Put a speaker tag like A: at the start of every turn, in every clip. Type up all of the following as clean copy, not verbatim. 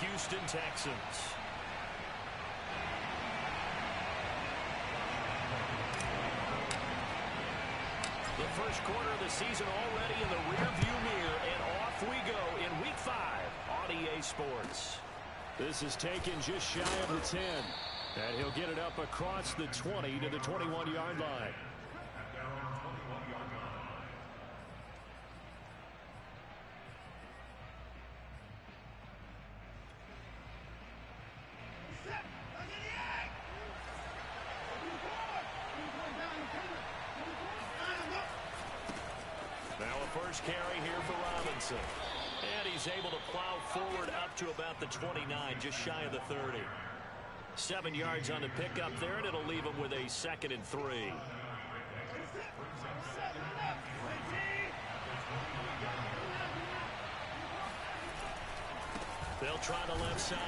A: Houston Texans. The first quarter of the season already in the rearview mirror, and off we go in Week 5 on EA Sports.
B: This is taken just shy of the 10. And he'll get it up across the 20 to the 21-yard line.
A: Now a first carry here for Robinson. And he's able to plow forward up to about the 29, just shy of the 30. 7 yards on the pickup there, and it'll leave him with a 2nd and 3. They'll try the left side.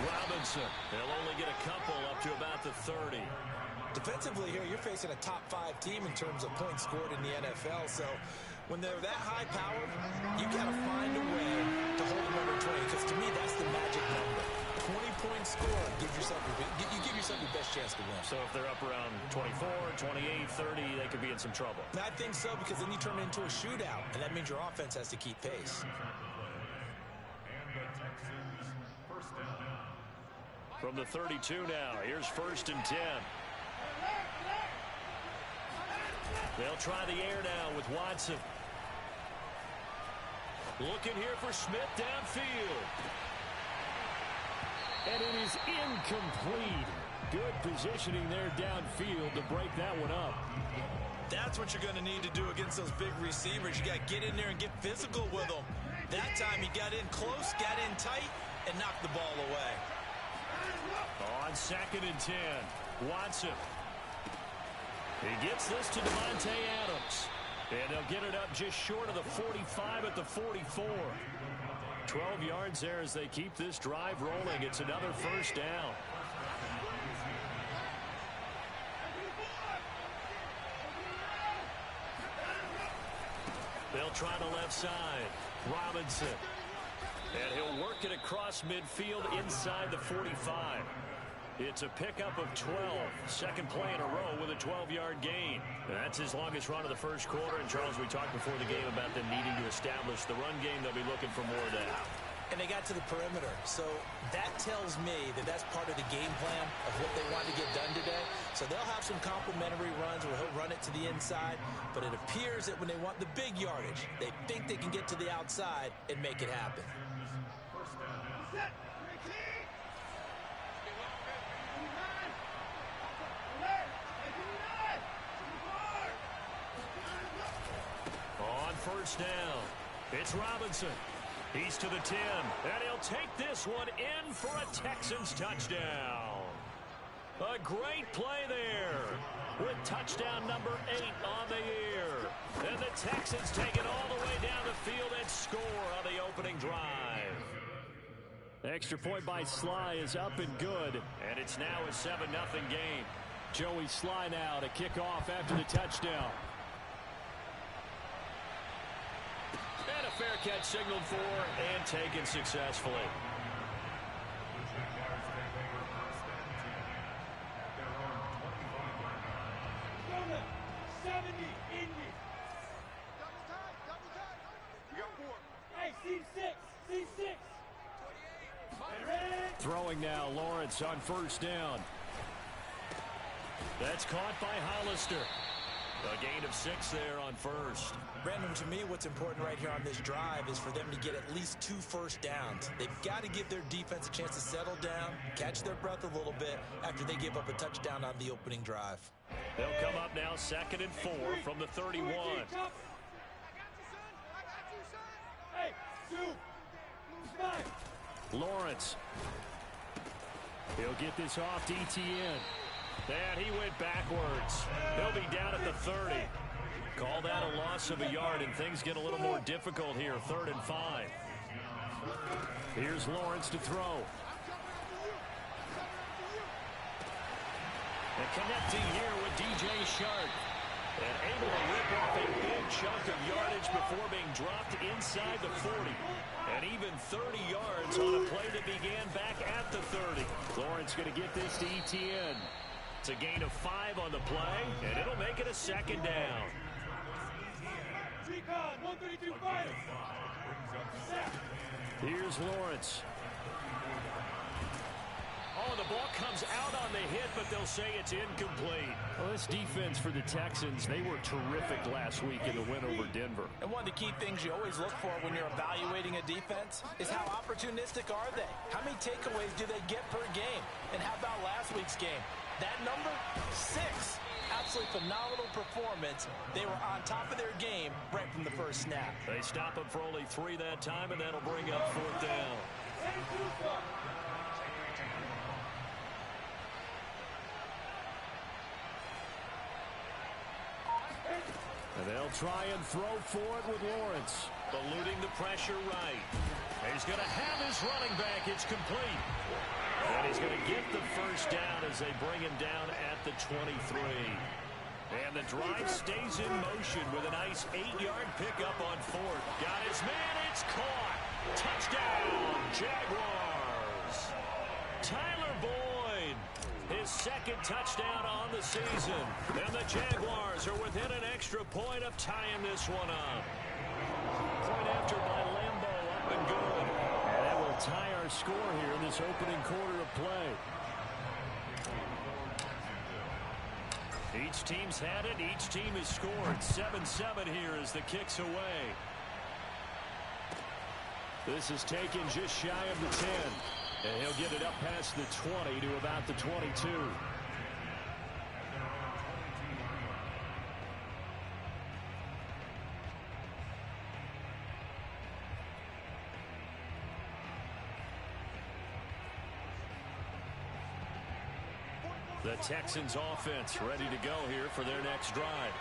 A: Robinson. They'll only get a couple up to about the 30.
C: Defensively here, you're facing a top 5 team in terms of points scored in the NFL. So when they're that high powered, you got to find a way to hold them under 20. Because to me, that's the magic number. 20-point score, you give yourself your best chance to win.
A: So if they're up around 24, 28, 30, they could be in some trouble.
C: And I think so, because then you turn it into a shootout, and that means your offense has to keep pace.
A: From the 32 now, here's 1st and 10. They'll try the air now with Watson. Looking here for Smith downfield.
B: And it is incomplete. Good positioning there downfield to break that one up.
C: That's what you're going to need to do against those big receivers. You got to get in there and get physical with them. That time he got in close, got in tight, and knocked the ball away.
A: On 2nd and 10, Watson. He gets this to Devontae Adams. And they'll get it up just short of the 45 at the 44. 12 yards there as they keep this drive rolling. It's another first down. They'll try the left side. Robinson. And he'll work it across midfield inside the 45. It's a pickup of 12. Second play in a row with a 12-yard gain. That's his longest run of the first quarter. And, Charles, we talked before the game about them needing to establish the run game. They'll be looking for more of that.
C: And they got to the perimeter. So that tells me that that's part of the game plan of what they want to get done today. So they'll have some complementary runs where he'll run it to the inside. But it appears that when they want the big yardage, they think they can get to the outside and make it happen.
A: On first down, it's Robinson. He's to the 10, and he'll take this one in for a Texans touchdown. A great play there with touchdown number 8 on the year. And the Texans take it all the way down the field and score on the opening drive.
B: Extra point by Sly is up and good.
A: And it's now a 7-0 game.
B: Joey Sly now to kick off after the touchdown.
A: And a fair catch signaled for and taken successfully.
B: Throwing now, Lawrence on first down.
A: That's caught by Hollister. A gain of 6 there on first.
C: Brandon, to me, what's important right here on this drive is for them to get at least 2 first downs. They've got to give their defense a chance to settle down, catch their breath a little bit after they give up a touchdown on the opening drive.
A: They'll come up now 2nd and 4 from the 31.
B: Lawrence. He'll get this off to ETN.
A: And he went backwards. He'll be down at the 30. Call that a loss of a yard, and things get a little more difficult here. 3rd and 5.
B: Here's Lawrence to throw.
A: And connecting here with DJ Shark. And able to rip off a big chunk of yardage before being dropped inside the 40. And even 30 yards on a play that began back at the 30.
B: Lawrence going to get this to ETN.
A: It's a gain of 5 on the play, and it'll make it a second down.
B: Here's Lawrence.
A: Oh, the ball comes out on the hit, but they'll say it's incomplete.
B: Well, this defense for the Texans, they were terrific last week in the win over Denver.
C: And one of the key things you always look for when you're evaluating a defense is how opportunistic are they? How many takeaways do they get per game? And how about last week's game? That number, 6. Absolutely phenomenal performance. They were on top of their game right from the first snap.
A: They stop him for only 3 that time, and that'll bring up 4th down.
B: And they'll try and throw for it with Lawrence.
A: Eluding the pressure right. He's going to have his running back. It's complete. And he's going to get the first down as they bring him down at the 23. And the drive stays in motion with a nice 8-yard pickup on 4th. Got his man. It's caught. Touchdown, Jaguars. Tyler Boyd, his second touchdown on the season. And the Jaguars are within an extra point of tying this one up. Point after by Lambo, up and good.
B: And that will tie our score here in this opening quarter of play.
A: Each team's had it. Each team has scored. 7-7 here as the kick's away.
B: This is taken just shy of the 10. And he'll get it up past the 20 to about the 22.
A: The Texans offense ready to go here for their next drive.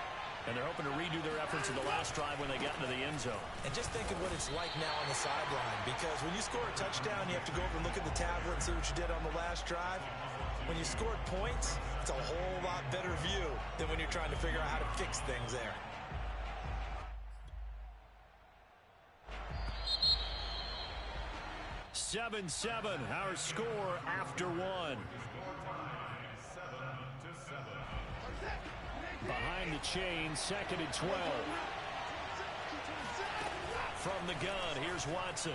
A: And they're hoping to redo their efforts in the last drive when they got into the end zone.
C: And just think of what it's like now on the sideline, because when you score a touchdown, you have to go over and look at the tablet and see what you did on the last drive. When you scored points, it's a whole lot better view than when you're trying to figure out how to fix things there.
A: "7-7", our score after one.
B: Behind the chain, 2nd and 12.
A: From the gun, here's Watson.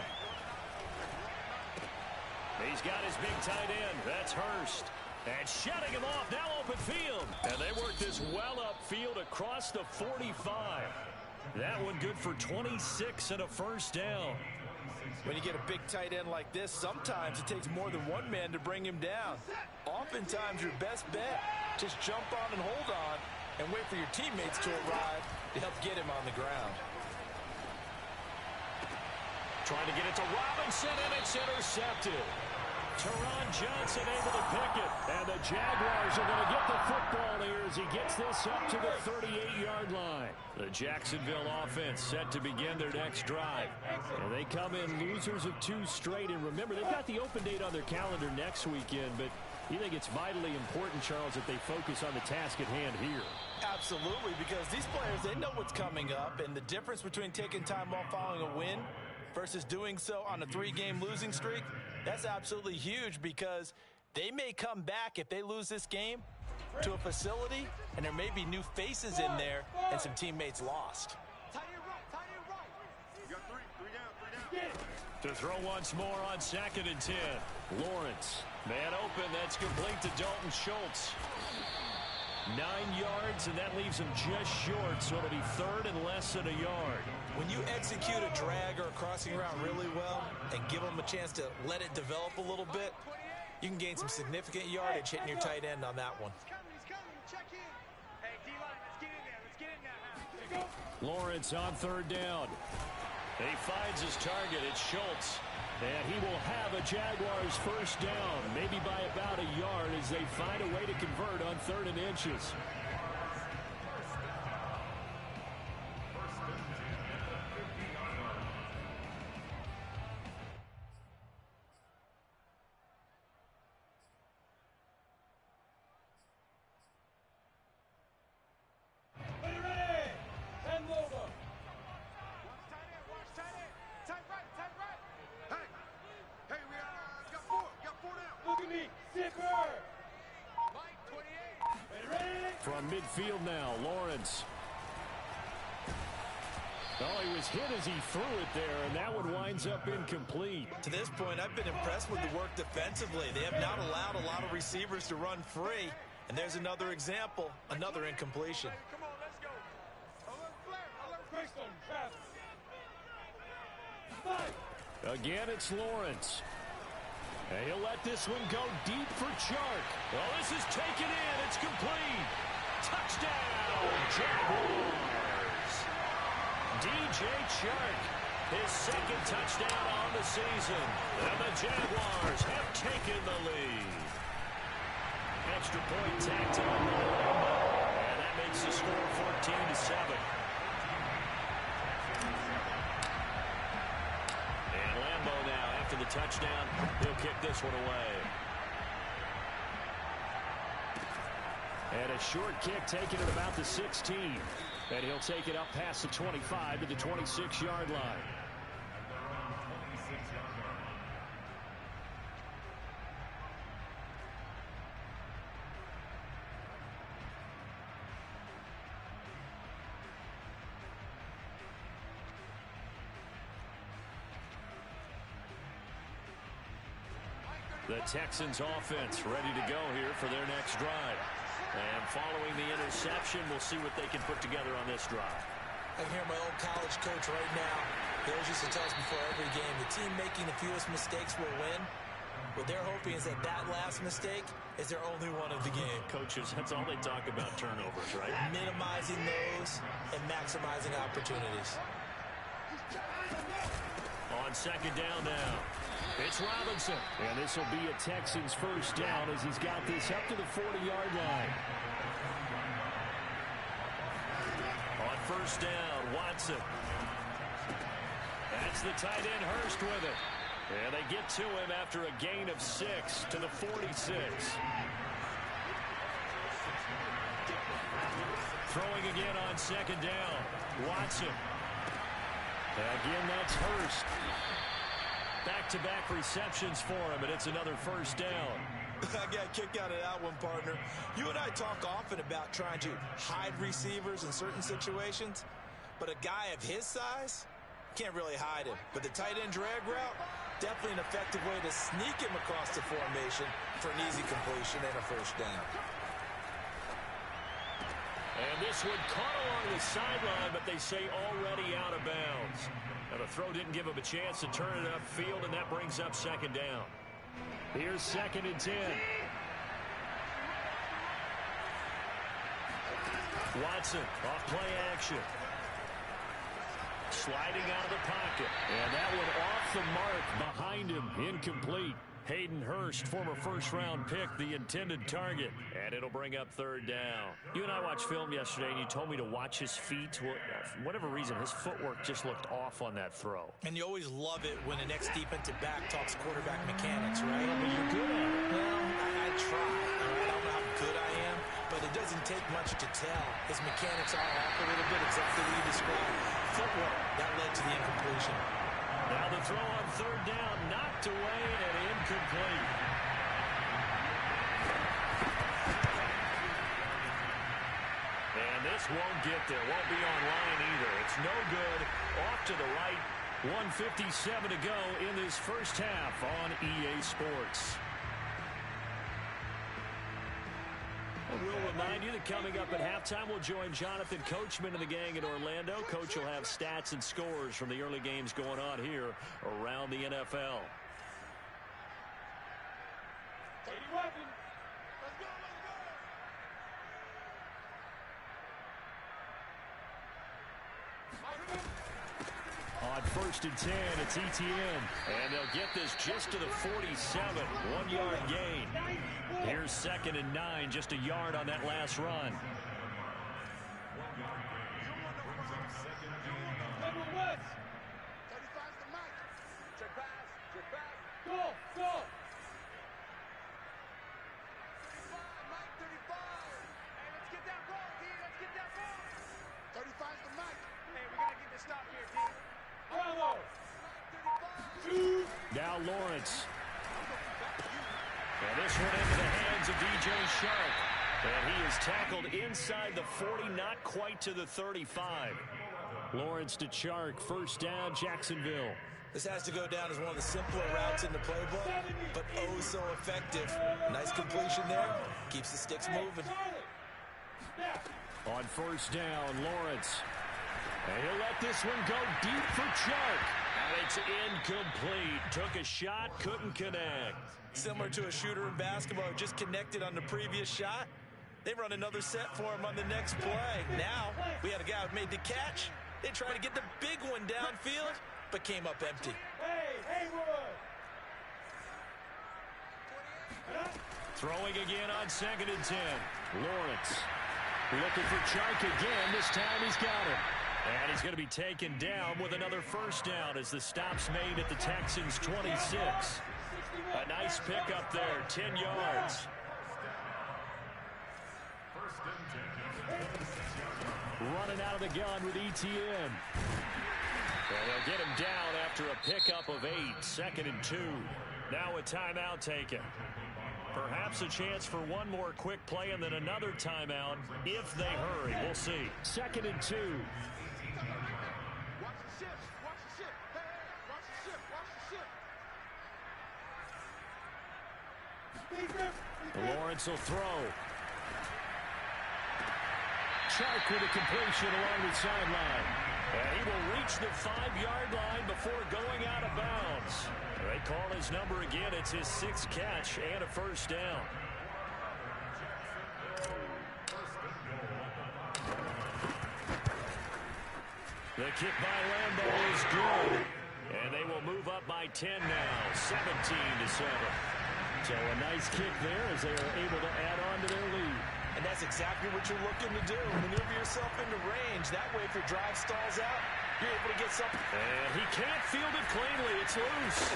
A: He's got his big tight end. That's Hurst. And shutting him off, now open field. And they work this well upfield across the 45. That one good for 26 and a first down.
C: When you get a big tight end like this, sometimes it takes more than one man to bring him down. Oftentimes, your best bet, just jump on and hold on and wait for your teammates to arrive to help get him on the ground.
A: Trying to get it to Robinson, and it's intercepted. Teron Johnson able to pick it.
B: And the Jaguars are going to get the football here as he gets this up to the 38-yard line.
A: The Jacksonville offense set to begin their next drive.
B: And they come in losers of 2 straight. And remember, they've got the open date on their calendar next weekend, but you think it's vitally important, Charles, that they focus on the task at hand here?
C: Absolutely, because these players, they know what's coming up, and the difference between taking time off following a win versus doing so on a 3-game losing streak, that's absolutely huge, because they may come back if they lose this game to a facility, and there may be new faces in there and some teammates lost.
A: To throw once more on 2nd and 10.
B: Lawrence.
A: Man open, that's complete to Dalton Schultz. 9 yards, and that leaves him just short, so it'll be 3rd and less than a yard.
C: When you execute a drag or a crossing route really well and give them a chance to let it develop a little bit, you can gain some significant yardage hitting your tight end on that one.
B: Lawrence on 3rd down.
A: He finds his target. It's Schultz.
B: And he will have a Jaguars first down, maybe by about a yard, as they find a way to convert on 3rd and inches. From midfield now, Lawrence. Oh, he was hit as he threw it there, and that one winds up incomplete.
C: To this point, I've been impressed with the work defensively. They have not allowed a lot of receivers to run free. And there's another example, another incompletion.
D: Come on, let's go.
B: Again, it's Lawrence. And he'll let this one go deep for Chark.
A: Well, this is taken in. It's complete. Touchdown, Jaguars. DJ Chark, his second touchdown on the season. And the Jaguars have taken the lead. Extra point tacked on by Lambo. And that makes the score 14-7. And Lambo now, after the touchdown, he'll kick this one away.
B: And a short kick taken at about the 16. And he'll take it up past the 25 to the 26-yard line. The Texans offense ready to go here for their next drive. And following the interception, we'll see what they can put together on this drive.
C: I hear my old college coach right now. He always used to tell us before every game, the team making the fewest mistakes will win. What they're hoping is that that last mistake is their only one of the game.
A: Coaches, that's all they talk about, turnovers, right?
C: Minimizing those and maximizing opportunities.
A: On second down now, it's Robinson.
B: And this will be a Texans first down as he's got this up to the 40-yard line.
A: On first down, Watson. That's the tight end, Hurst, with it. And they get to him after a gain of 6 to the 46. Throwing again on second down, Watson.
B: Again, that's Hurst.
A: Back-to-back receptions for him, and it's another first down.
C: I got a kick out of that one, partner. You and I talk often about trying to hide receivers in certain situations, but a guy of his size can't really hide him. But the tight end drag route, definitely an effective way to sneak him across the formation for an easy completion and a first down.
A: And this one caught along the sideline, but they say already out of bounds. Now the throw didn't give him a chance to turn it upfield, and that brings up second down.
B: Here's 2nd and 10.
A: Watson off play action. Sliding out of the pocket.
B: And that one off the mark behind him. Incomplete.
A: Hayden Hurst, former first-round pick, the intended target. And it'll bring up third down. You and I watched film yesterday, and you told me to watch his feet. Well, for whatever reason, his footwork just looked off on that throw.
C: And you always love it when the next defensive back talks quarterback mechanics, right?
B: Well, you're good at it.
C: Well, I try. I don't know how good I am, but it doesn't take much to tell. His mechanics are off a little bit, exactly what you described. Footwork, that led to the incompletion.
A: Now the throw on third down, knocked away and incomplete. And this won't get there, won't be online either. It's no good, off to the right. 1:57 to go in this first half on EA Sports. We'll remind you that coming up at halftime, we'll join Jonathan Coachman and the gang in Orlando. Coach will have stats and scores from the early games going on here around the NFL. On 1st and 10, it's ETN. And they'll get this just to the 47. 1-yard gain. Here's 2nd and 9, just a yard on that last run. Now Lawrence. And This one into the hands of DJ Shark. And he is tackled inside the 40, not quite to the 35.
B: Lawrence to Chark, first down, Jacksonville.
C: This has to go down as one of the simpler routes in the playbook, but oh so effective. Nice completion there. Keeps the sticks moving.
B: On first down, Lawrence. And he'll let this one go deep for Chark.
A: And it's incomplete. Took a shot, couldn't connect.
C: Similar to a shooter in basketball who just connected on the previous shot. They run another set for him on the next play. Now, we had a guy who made the catch. They tried to get the big one downfield, but came up empty.
A: Throwing again on 2nd and 10.
B: Lawrence looking for Chark again. This time he's got him.
A: And he's going to be taken down with another first down as the stop's made at the Texans' 26. A nice pickup there, 10 yards.
B: Running out of the gun with ETN.
A: And they'll get him down after a pickup of 8, 2nd and 2. Now a timeout taken. Perhaps a chance for one more quick play and then another timeout if they hurry. We'll see.
B: 2nd and 2. Lawrence will throw. Chark with a completion along the sideline.
A: And he will reach the 5-yard line before going out of bounds. They call his number again. It's his 6th catch and a first down. The kick by Lambeau is good. And they will move up by 10 now, 17-7.
B: So a nice kick there as they are able to add on to their lead.
C: And that's exactly what you're looking to do. Maneuver yourself into range. That way, if your drive stalls out, you're able to get something.
A: And he can't field it cleanly. It's loose.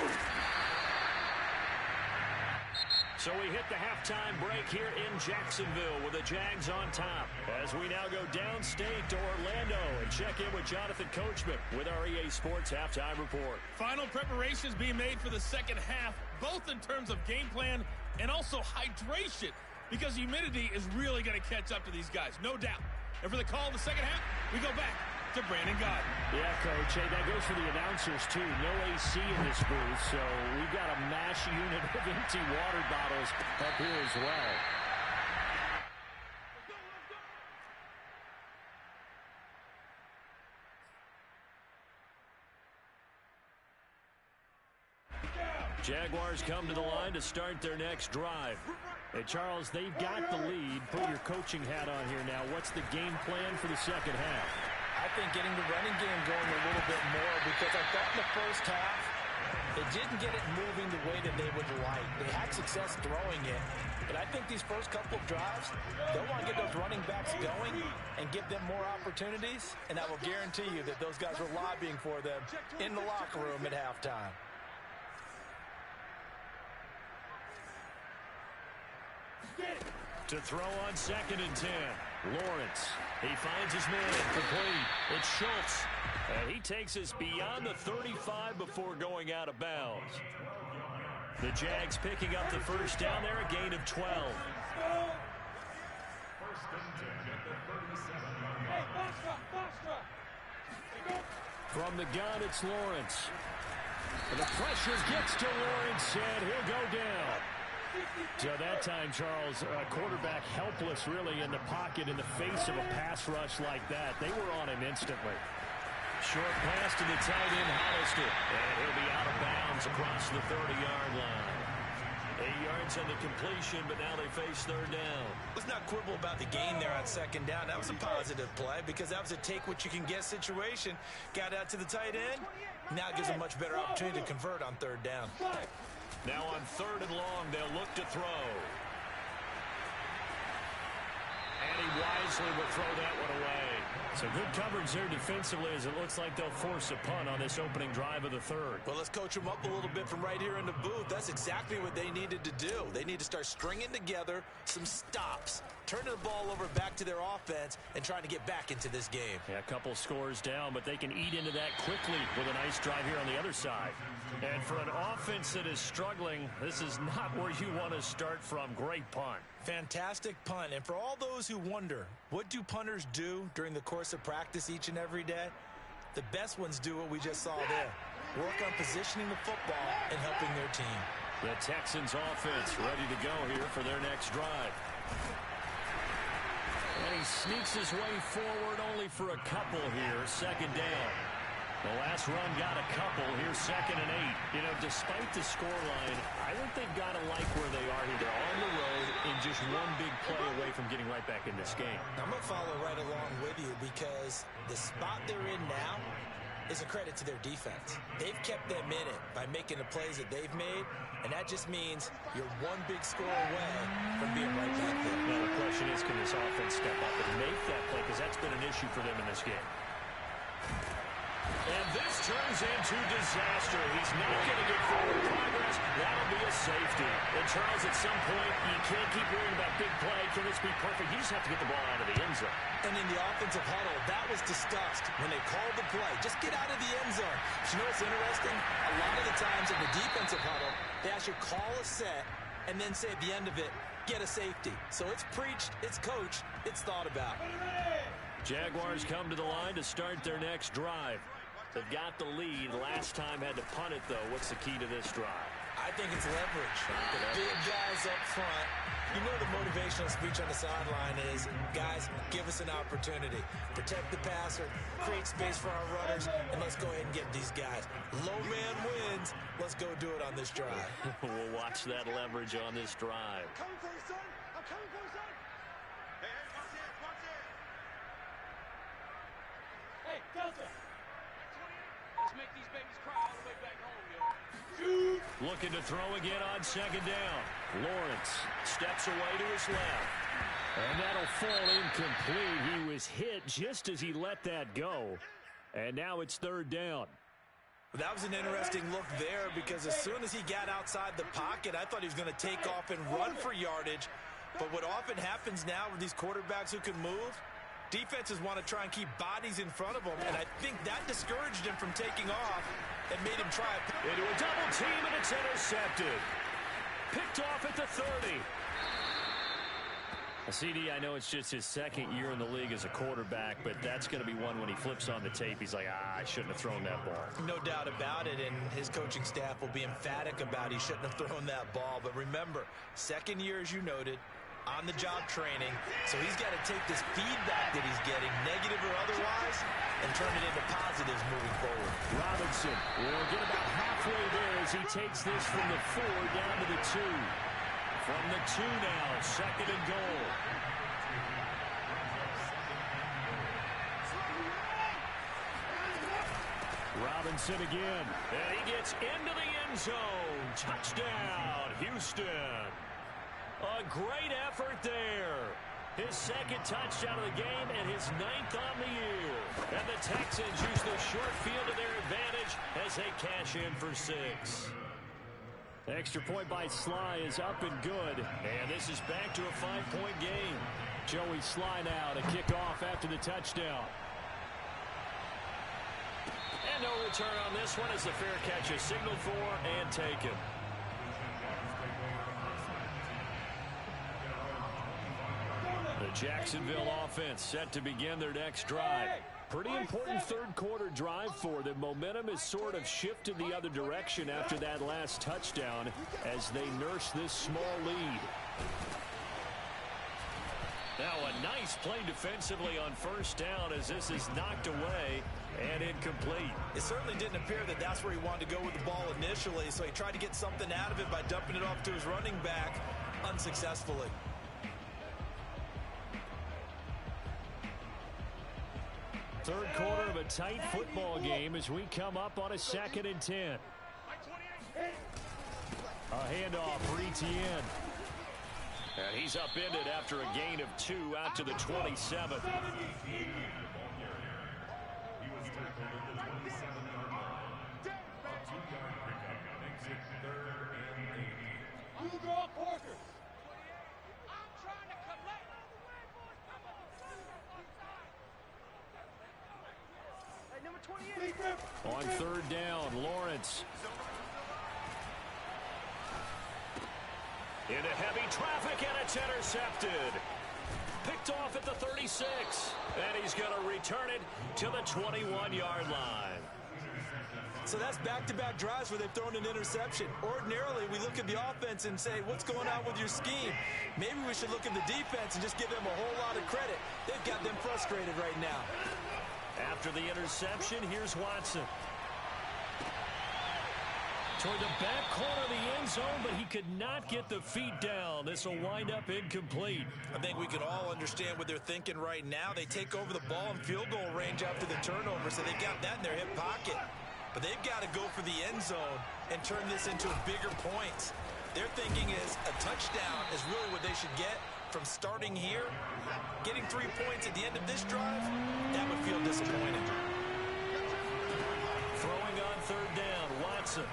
A: So we hit the halftime break here in Jacksonville with the Jags on top. As we now go downstate to Orlando and check in with Jonathan Coachman with our EA Sports Halftime Report.
D: Final preparations being made for the second half, both in terms of game plan and also hydration, because humidity is really going to catch up to these guys, no doubt. And for the call of the second half, we go back to Brandon Gaudin.
B: Yeah, Coach. Hey, that goes for the announcers, too. No AC in this booth, so we've got a mash unit of empty water bottles up here as well. Jaguars come to the line to start their next drive. Hey, Charles, they've got the lead. Put your coaching hat on here now. What's the game plan for the second half?
C: I think getting the running game going a little bit more, because I thought in the first half they didn't get it moving the way that they would like. They had success throwing it, but I think these first couple of drives, they'll want to get those running backs going and give them more opportunities, and I will guarantee you that those guys were lobbying for them in the locker room at halftime.
A: To throw on 2nd and 10. Lawrence. He finds his man complete. It's Schultz. And he takes us beyond the 35 before going out of bounds. The Jags picking up the first down there, a gain of 12.
B: From the gun, it's Lawrence. And the pressure gets to Lawrence, and he'll go down. So that time, Charles, quarterback helpless really in the pocket in the face of a pass rush like that. They were on him instantly.
A: Short pass to the tight end, Hollister. And he'll be out of bounds across the 30-yard line. 8 yards on the completion, but now they face third down.
C: Let's not quibble about the gain there on second down. That was a positive play because that was a take-what-you-can-get situation. Got out to the tight end. Now it gives a much better opportunity to convert on third down.
A: Now on 3rd and long, they'll look to throw. And he wisely will throw that one away.
B: So good coverage there defensively as it looks like they'll force a punt on this opening drive of the third.
C: Well, let's coach them up a little bit from right here in the booth. That's exactly what they needed to do. They need to start stringing together some stops, turning the ball over back to their offense, and trying to get back into this game.
B: Yeah, a couple scores down, but they can eat into that quickly with a nice drive here on the other side.
A: And for an offense that is struggling, this is not where you want to start from. Great punt.
C: Fantastic punt. And for all those who wonder, what do punters do during the course of practice each and every day? The best ones do what we just saw there. Work on positioning the football and helping their team.
A: The Texans offense ready to go here for their next drive. And he sneaks his way forward only for a couple here. Second down. The last run got a couple. Here's 2nd and 8. You know, despite the scoreline, I think they've got to like where they are here. They're on the road in just one big play away from getting right back in this game.
C: I'm going to follow right along with you because the spot they're in now is a credit to their defense. They've kept them in it by making the plays that they've made, and that just means you're one big score away from being right back there.
A: Now the question is, can this offense step up and make that play? Because that's been an issue for them in this game. And this turns into disaster. He's not going to get forward progress. That'll be a safety. And Charles, at some point, you can't keep worrying about big play. Can this be perfect? You just have to get the ball out of the end zone.
C: And in the offensive huddle, that was discussed when they called the play. Just get out of the end zone. But you know what's interesting? A lot of the times in the defensive huddle, they actually call a set and then say at the end of it, get a safety. So it's preached, it's coached, it's thought about.
A: Jaguars come to the line to start their next drive. They've got the lead. Last time had to punt it, though. What's the key to this drive?
C: I think it's leverage. Big guys up front. You know the motivational speech on the sideline is, guys, give us an opportunity. Protect the passer, create space for our runners, and let's go ahead and get these guys. Low man wins. Let's go do it on this drive.
A: We'll watch that leverage on this drive.
E: I'm coming for you, son. I'm coming for you, son. Hey, watch it, watch it.
D: Hey, Delta. Let's make these babies cry all the way back home, yo.
A: Looking to throw again on 2nd down. Lawrence steps away to his left. And that'll fall incomplete. He was hit just as he let that go. And now it's 3rd down.
C: That was an interesting look there because as soon as he got outside the pocket, I thought he was going to take off and run for yardage. But what often happens now with these quarterbacks who can move, defenses want to try and keep bodies in front of them, and I think that discouraged him from taking off and made him try it.
A: Into a double team, and it's intercepted. Picked off at the 30. CD, I know it's just his 2nd year in the league as a quarterback, but that's going to be one when he flips on the tape. He's like, I shouldn't have thrown that ball.
C: No doubt about it, and his coaching staff will be emphatic about he shouldn't have thrown that ball. But remember, 2nd year, as you noted, on-the-job training, so he's got to take this feedback that he's getting, negative or otherwise, and turn it into positives moving forward.
A: Robinson will get about halfway there as he takes this from the 4 down to the 2. From the 2 now, 2nd and goal. Robinson again, and he gets into the end zone. Touchdown, Houston. A great effort there. His 2nd touchdown of the game and his 9th on the year. And the Texans use the short field to their advantage as they cash in for 6. Extra point by Sly is up and good. And this is back to a 5-point game. Joey Sly now to kick off after the touchdown. And no return on this one as the fair catch is signaled for and taken. The Jacksonville offense set to begin their next drive. Pretty important 3rd quarter drive for them. Momentum has sort of shifted the other direction after that last touchdown as they nurse this small lead. Now a nice play defensively on 1st down as this is knocked away and incomplete.
C: It certainly didn't appear that that's where he wanted to go with the ball initially, so he tried to get something out of it by dumping it off to his running back unsuccessfully.
A: Third quarter of a tight football game as we come up on a 2nd and 10. A handoff for Etienne. And he's upended after a gain of 2 out to the 27. On 3rd down, Lawrence Into heavy traffic, and it's intercepted. Picked off at the 36, and he's going to return it to the 21-yard line.
C: So that's back-to-back drives where they've thrown an interception. Ordinarily, we look at the offense and say, what's going on with your scheme? Maybe we should look at the defense and just give them a whole lot of credit. They've got them frustrated right now.
A: After the interception, here's Watson. Toward the back corner of the end zone, but he could not get the feet down. This will wind up incomplete.
C: I think we can all understand what they're thinking right now. They take over the ball in field goal range after the turnover, so they've got that in their hip pocket. But they've got to go for the end zone and turn this into bigger points. Their thinking is a touchdown is really what they should get from starting here. Getting 3 points at the end of this drive, that would feel disappointing.
A: Throwing on third down, Watson.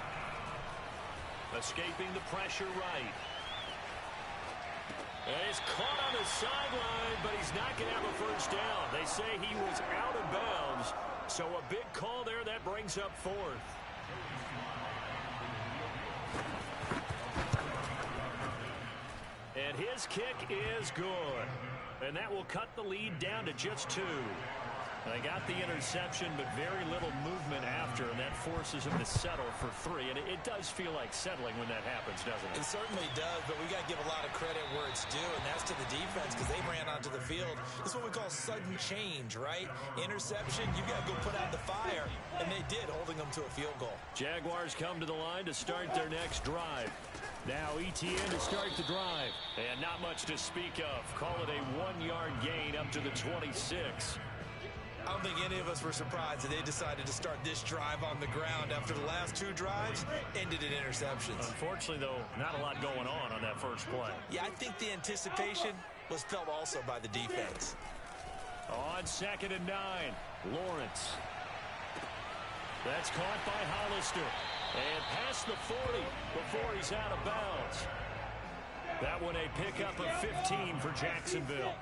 A: Escaping the pressure right. And he's caught on the sideline, but he's not going to have a first down. They say he was out of bounds, so a big call there that brings up fourth. And his kick is good. And that will cut the lead down to just 2. They got the interception, but very little movement after, and that forces him to settle for 3. And it does feel like settling when that happens, doesn't it?
C: It certainly does, but we got to give a lot of credit where it's due, and that's to the defense because they ran onto the field. This is what we call sudden change, right? Interception, you got to go put out the fire, and they did, holding them to a field goal.
A: Jaguars come to the line to start their next drive. Now ETN to start the drive, and not much to speak of. Call it a 1-yard gain up to the 26.
C: I don't think any of us were surprised that they decided to start this drive on the ground after the last 2 drives ended in interceptions.
A: Unfortunately, though, not a lot going on that first play.
C: Yeah, I think the anticipation was felt also by the defense.
A: On 2nd and 9, Lawrence. That's caught by Hollister. And past the 40 before he's out of bounds. That one a pickup of 15 for Jacksonville.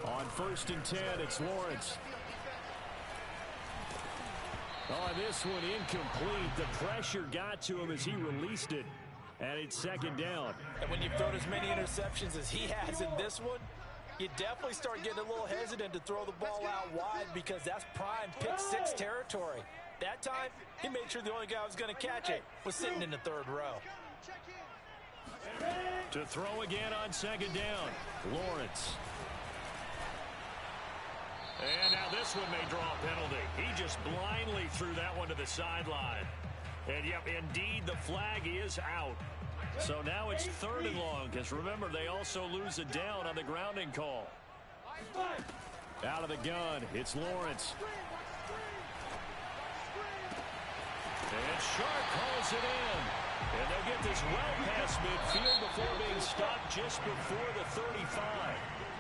A: On 1st and 10, it's Lawrence. On this one, incomplete. The pressure got to him as he released it. And it's 2nd down.
C: And when you've thrown as many interceptions as he has in this one, you definitely start getting a little hesitant to throw the ball out wide because that's prime pick-6 territory. That time, he made sure the only guy who was going to catch it was sitting in the 3rd row.
A: To throw again on 2nd down, Lawrence. And now this one may draw a penalty. He just blindly threw that one to the sideline. And, yep, indeed, the flag is out. So now it's 3rd and long, because remember, they also lose a down on the grounding call. Out of the gun, it's Lawrence. And Sharp calls it in. And they'll get this well past midfield before being stopped just before the 35.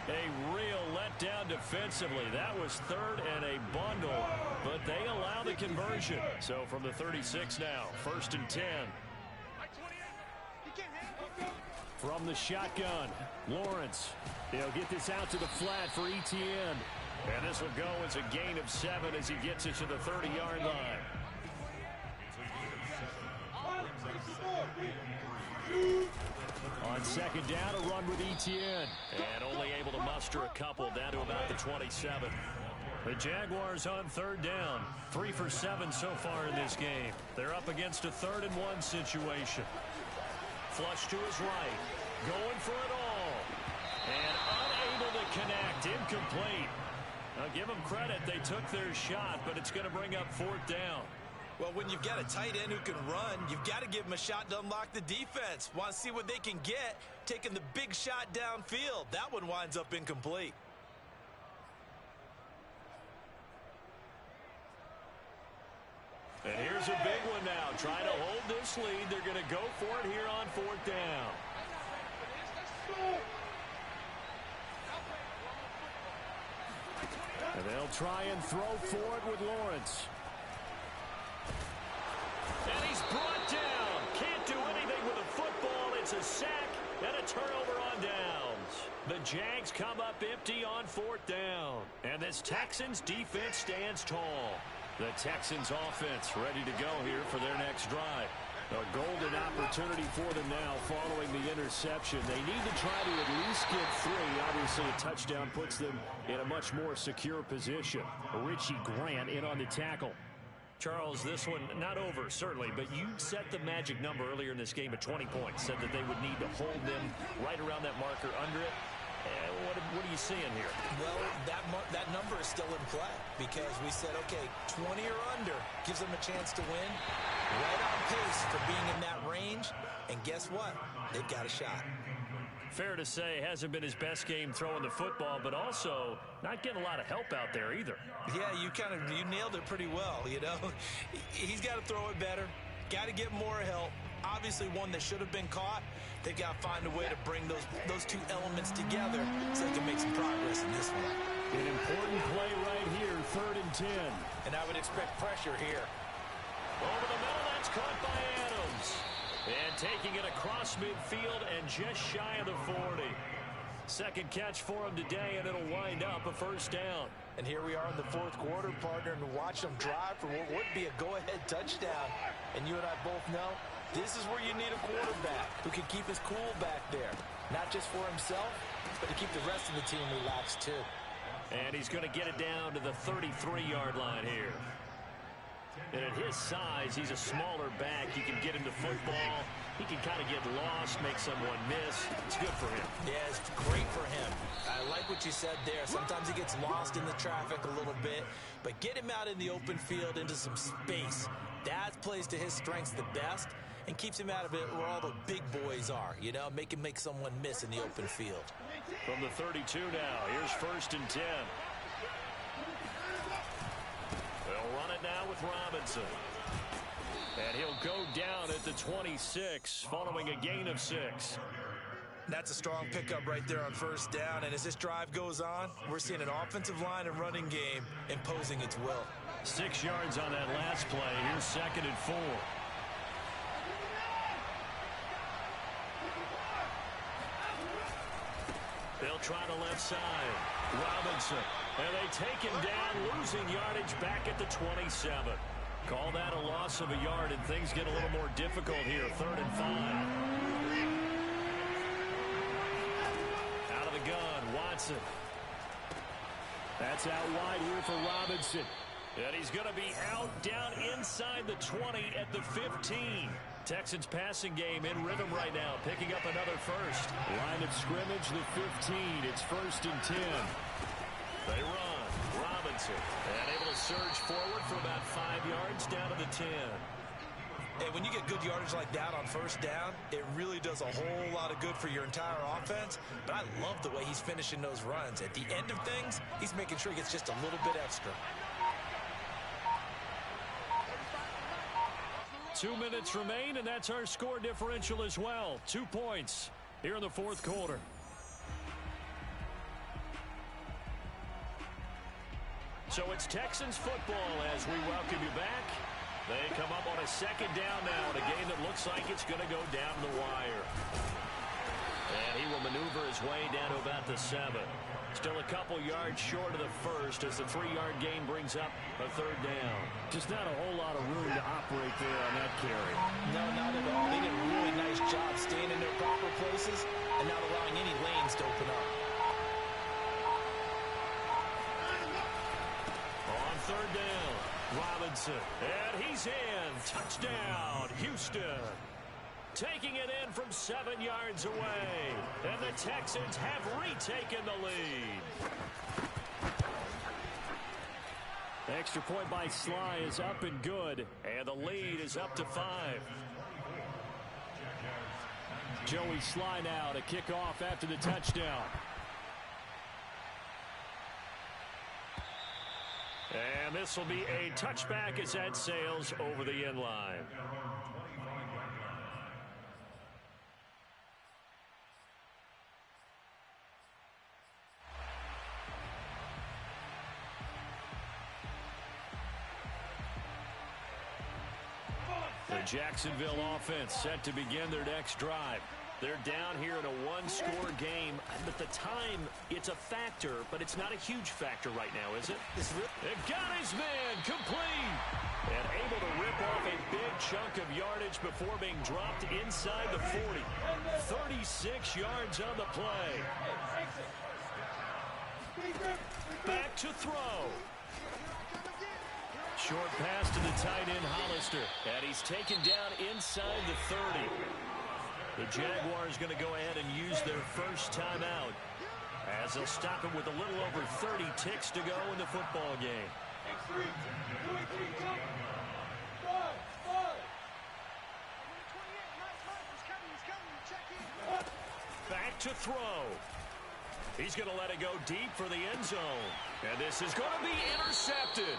A: A real letdown defensively. That was 3rd and a bundle, but they allow the conversion. So from the 36 now, 1st and 10. From the shotgun, Lawrence. He'll get this out to the flat for ETN. And this will go as a gain of 7 as he gets it to the 30-yard line. On 2nd down, a run with ETN. And only able to muster a couple down to about the 27. The Jaguars on 3rd down. 3 for 7 so far in this game. They're up against a 3rd and 1 situation. Flush to his right. Going for it all. And unable to connect. Incomplete. I'll give them credit. They took their shot, but it's going to bring up 4th down.
C: Well, when you've got a tight end who can run, you've got to give him a shot to unlock the defense. Want to see what they can get, taking the big shot downfield. That one winds up incomplete.
A: And here's a big one now. Trying to hold this lead. They're going to go for it here on 4th down. And they'll try and throw for it with Lawrence. And he's brought down. Can't do anything with a football. It's a sack and a turnover on downs. The Jags come up empty on 4th down. And this Texans defense stands tall. The Texans offense ready to go here for their next drive.
B: A golden opportunity for them now following the interception. They need to try to at least get 3. Obviously, a touchdown puts them in a much more secure position. Richie Grant in on the tackle.
A: Charles, this one not over, certainly, but you set the magic number earlier in this game at 20 points. Said that they would need to hold them right around that marker under it. What are you seeing here?
C: Well, that number is still in play because we said, okay, 20 or under gives them a chance to win. Right on pace for being in that range. And guess what? They've got a shot.
A: Fair to say, hasn't been his best game throwing the football, but also not getting a lot of help out there either.
C: Yeah, you nailed it pretty well, you know. He's got to throw it better. Got to get more help. Obviously one that should have been caught. They've got to find a way to bring those two elements together so they can make some progress in this one.
B: An important play right here, 3rd and 10.
C: And I would expect pressure here.
A: Over the middle, that's caught by Adams. And taking it across midfield and just shy of the 40. Second catch for him today, and it'll wind up a 1st down.
C: And here we are in the 4th quarter, partner, and watch them drive for what would be a go-ahead touchdown. And you and I both know this is where you need a quarterback who can keep his cool back there. Not just for himself, but to keep the rest of the team relaxed too.
A: And he's going to get it down to the 33-yard line here. And at his size, he's a smaller back. You can get him to football. He can kind of get lost, make someone miss. It's good for him.
C: Yeah, it's great for him. I like what you said there. Sometimes he gets lost in the traffic a little bit, but get him out in the open field into some space. That plays to his strengths the best and keeps him out of it where all the big boys are, you know, make someone miss in the open field.
A: From the 32 now, here's 1st and 10. They'll run it now with Robinson. And he'll go down at the 26, following a gain of 6.
C: That's a strong pickup right there on 1st down. And as this drive goes on, we're seeing an offensive line and running game imposing its will.
A: 6 yards on that last play. Here's 2nd and 4. They'll try the left side. Robinson. And they take him down, losing yardage back at the 27. Call that a loss of a yard, and things get a little more difficult here. 3rd and 5. Out of the gun, Watson.
B: That's out wide here for Robinson.
A: And he's going to be out down inside the 20 at the 15. Texans passing game in rhythm right now, picking up another 1st.
B: Line of scrimmage, the 15. It's 1st and 10.
A: They run. Robinson. And able to surge forward for about 5 yards down to the 10.
C: And when you get good yardage like that on 1st down, it really does a whole lot of good for your entire offense. But I love the way he's finishing those runs. At the end of things, he's making sure he gets just a little bit extra.
A: 2 minutes remain, and that's our score differential as well. 2 points here in the 4th quarter. So it's Texans football as we welcome you back. They come up on a 2nd down now in a game that looks like it's going to go down the wire. And he will maneuver his way down to about the 7. Still a couple yards short of the 1st as the 3-yard gain brings up a 3rd down.
B: Just not a whole lot of room to operate there on that carry.
C: No, not at all. They did a really nice job staying in their proper places and not allowing any lanes to open up.
A: On 3rd down, Robinson. And he's in. Touchdown, Houston. Taking it in from 7 yards away. And the Texans have retaken the lead.
B: Extra point by Sly is up and good.
A: And the lead is up to 5.
B: Joey Sly now to kick off after the touchdown.
A: And this will be a touchback as that sails over the end line. The Jacksonville offense set to begin their next drive. They're down here in a one-score game. But the time, it's a factor, but it's not a huge factor right now, is it? It got his man complete. And able to rip off a big chunk of yardage before being dropped inside the 40. 36 yards on the play. Back to throw. Short pass to the tight end, Hollister. And he's taken down inside the 30. The Jaguars going to go ahead and use their first timeout, as they'll stop him with a little over 30 ticks to go in the football game. Back to throw. He's going to let it go deep for the end zone. And this is going to be intercepted.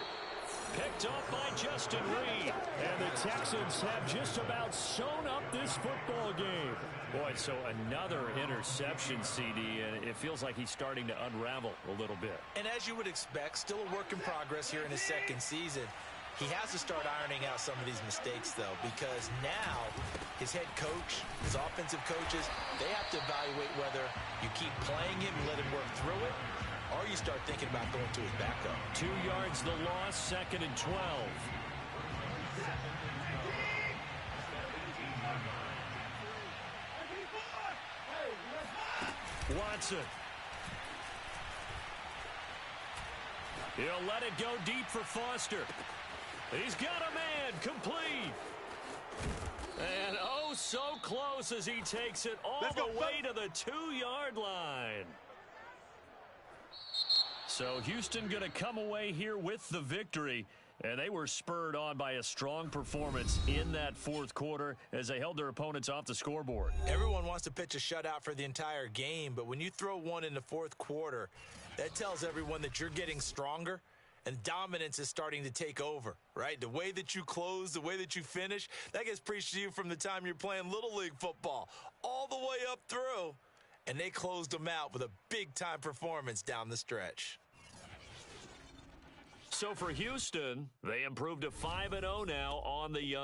A: Picked off by Justin Reed.
B: And the Texans have just about sewn up this football game.
A: Boy, so another interception, CD, and it feels like he's starting to unravel a little bit.
C: And as you would expect, still a work in progress here in his second season. He has to start ironing out some of these mistakes, though, because now his head coach, his offensive coaches, they have to evaluate whether you keep playing him and let him work through it, or you start thinking about going to his backup.
A: 2 yards the loss, 2nd and 12. Watson. He'll let it go deep for Foster. He's got a man, complete. And oh, so close as he takes it all the way to the 2-yard line. So Houston going to come away here with the victory. And they were spurred on by a strong performance in that fourth quarter as they held their opponents off the scoreboard.
C: Everyone wants to pitch a shutout for the entire game, but when you throw one in the fourth quarter, that tells everyone that you're getting stronger and dominance is starting to take over, right? The way that you close, the way that you finish, that gets preached to you from the time you're playing Little League football all the way up through. And they closed them out with a big-time performance down the stretch.
A: So for Houston, they improved to 5-0 now on the